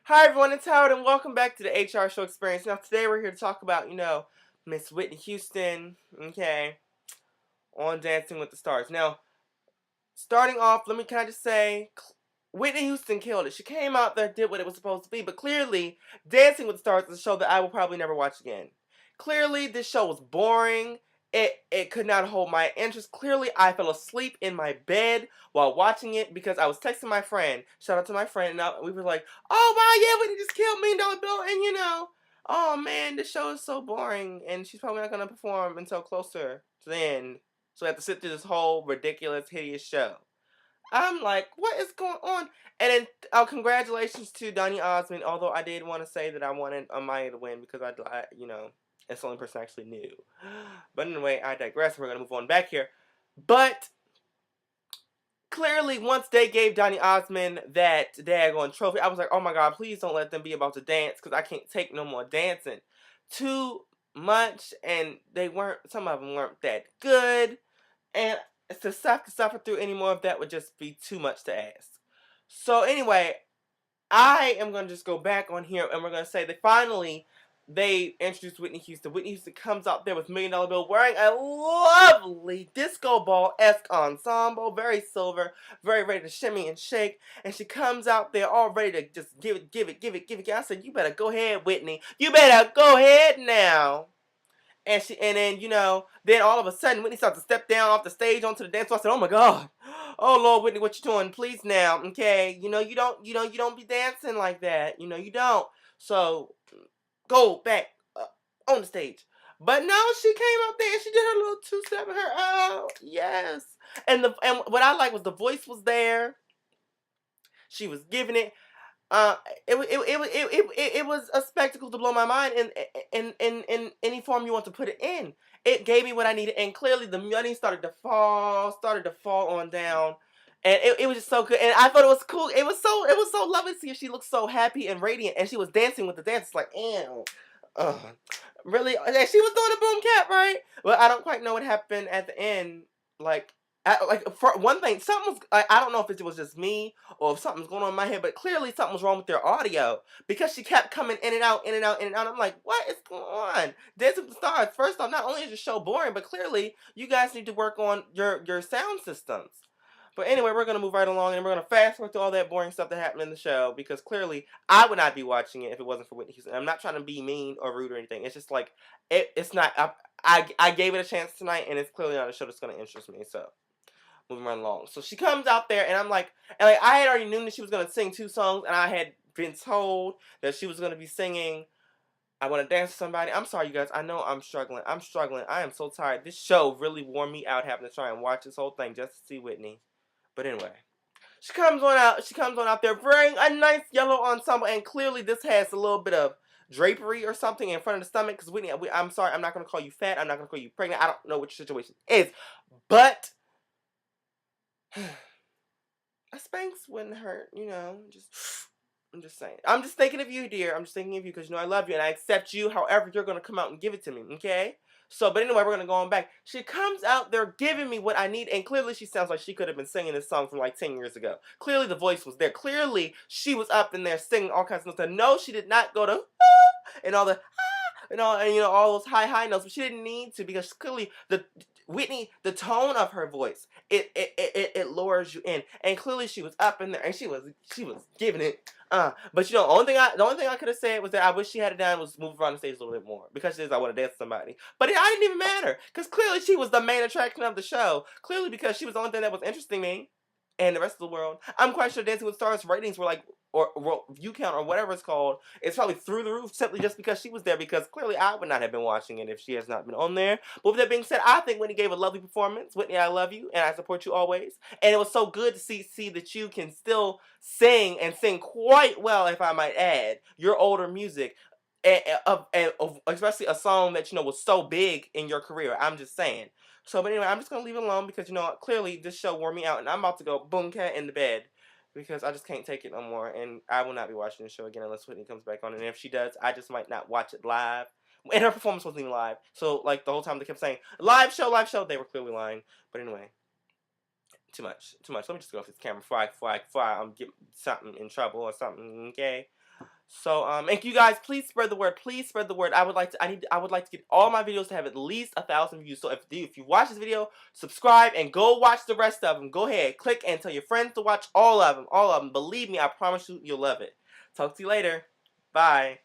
Hi everyone, it's Howard and welcome back to the HR Show Experience. Now today we're here to talk about, Miss Whitney Houston, okay, on Dancing with the Stars. Now, starting off, can I just say, Whitney Houston killed it. She came out there, did what it was supposed to be, but clearly, Dancing with the Stars is a show that I will probably never watch again. Clearly, this show was boring. It could not hold my interest. Clearly, I fell asleep in my bed while watching it because I was texting my friend. Shout out to my friend, and we were like, "Oh wow, yeah, Whitney just killed $1 Million Bill," and oh man, this show is so boring, and she's probably not gonna perform until closer to the end. So we have to sit through this whole ridiculous, hideous show. I'm like, what is going on? And then, congratulations to Donny Osmond. Although I did want to say that I wanted Amaya to win because it's the only person I actually knew. But anyway, I digress. We're gonna move on back here. But clearly, once they gave Donny Osmond that daggone trophy, I was like, oh my god, please don't let them be about to dance because I can't take no more dancing. Too much, and some of them weren't that good. And to suffer through any more of that would just be too much to ask. So anyway, I am going to just go back on here and we're going to say that finally they introduced Whitney Houston. Whitney Houston comes out there with $1 Million Bill wearing a lovely disco ball-esque ensemble, very silver, very ready to shimmy and shake. And she comes out there all ready to just give it. I said, you better go ahead, Whitney. You better go ahead now. And then, then all of a sudden Whitney starts to step down off the stage onto the dance floor. I said, oh my God. Oh Lord, Whitney, what you doing? Please now, okay? You don't be dancing like that. You don't. So go back on the stage. But no, she came up there and she did her little two-step and yes. And what I like was the voice was there. She was giving it. It was a spectacle to blow my mind in any form you want to put it in. It gave me what I needed, and clearly the money started to fall on down, and it was just so good. And I thought it was cool. It was so lovely to see her. She looked so happy and radiant, and she was dancing with the dancers like, ew, really. And she was doing a boom cat, right? Well, I don't quite know what happened at the end. For one thing, something was. I don't know if it was just me or if something's going on in my head, but clearly something was wrong with their audio because she kept coming in and out, in and out, in and out. I'm like, what is going on? Dancing with the Stars. First off, not only is the show boring, but clearly you guys need to work on your sound systems. But anyway, we're gonna move right along and we're gonna fast forward through all that boring stuff that happened in the show because clearly I would not be watching it if it wasn't for Whitney Houston. I'm not trying to be mean or rude or anything. It's just like it's not. I gave it a chance tonight, and it's clearly not a show that's gonna interest me. So moving right along. So she comes out there, and I'm like, I had already knew that she was gonna sing 2 songs, and I had been told that she was gonna be singing "I Want to Dance with Somebody." I'm sorry, you guys. I know I'm struggling. I'm struggling. I am so tired. This show really wore me out having to try and watch this whole thing just to see Whitney. But anyway, she comes on out. She comes on out there wearing a nice yellow ensemble, and clearly this has a little bit of drapery or something in front of the stomach. Because Whitney, I'm sorry, I'm not gonna call you fat. I'm not gonna call you pregnant. I don't know what your situation is, but a Spanx wouldn't hurt, just I'm just saying. I'm just thinking of you, dear. I'm just thinking of you because I love you and I accept you however you're gonna come out and give it to me, okay? So, but anyway, we're gonna go on back. She comes out there giving me what I need, and clearly she sounds like she could have been singing this song from like 10 years ago. Clearly the voice was there. Clearly she was up in there singing all kinds of stuff. No, she did not go to and all the and all those high notes, but she didn't need to because clearly the tone of her voice, it lures you in, and clearly she was up in there and she was giving it. But the only thing I could have said was that I wish she had it done was move around the stage a little bit more because she says I want to dance with somebody, but I didn't even matter because clearly she was the main attraction of the show. Clearly because she was the only thing that was interesting me and the rest of the world. I'm quite sure Dancing with Stars ratings were like, or view count or whatever it's called, it's probably through the roof simply just because she was there, because clearly I would not have been watching it if she has not been on there. But with that being said, I think Whitney gave a lovely performance. Whitney, I love you and I support you always. And it was so good to see that you can still sing and sing quite well, if I might add, your older music. And especially a song that was so big in your career. I'm just saying. So, but anyway, I'm just gonna leave it alone because clearly this show wore me out, and I'm about to go boom cat in the bed because I just can't take it no more, and I will not be watching the show again unless Whitney comes back on. And if she does, I just might not watch it live. And her performance wasn't even live, so like the whole time they kept saying live show, they were clearly lying. But anyway, too much. Let me just go off this camera before I'm getting something in trouble or something. Okay. So and you guys, please spread the word. Please spread the word. I would like to get all my videos to have at least 1,000 views. So if you watch this video, subscribe and go watch the rest of them. Go ahead, click and tell your friends to watch all of them. All of them. Believe me, I promise you, you'll love it. Talk to you later. Bye.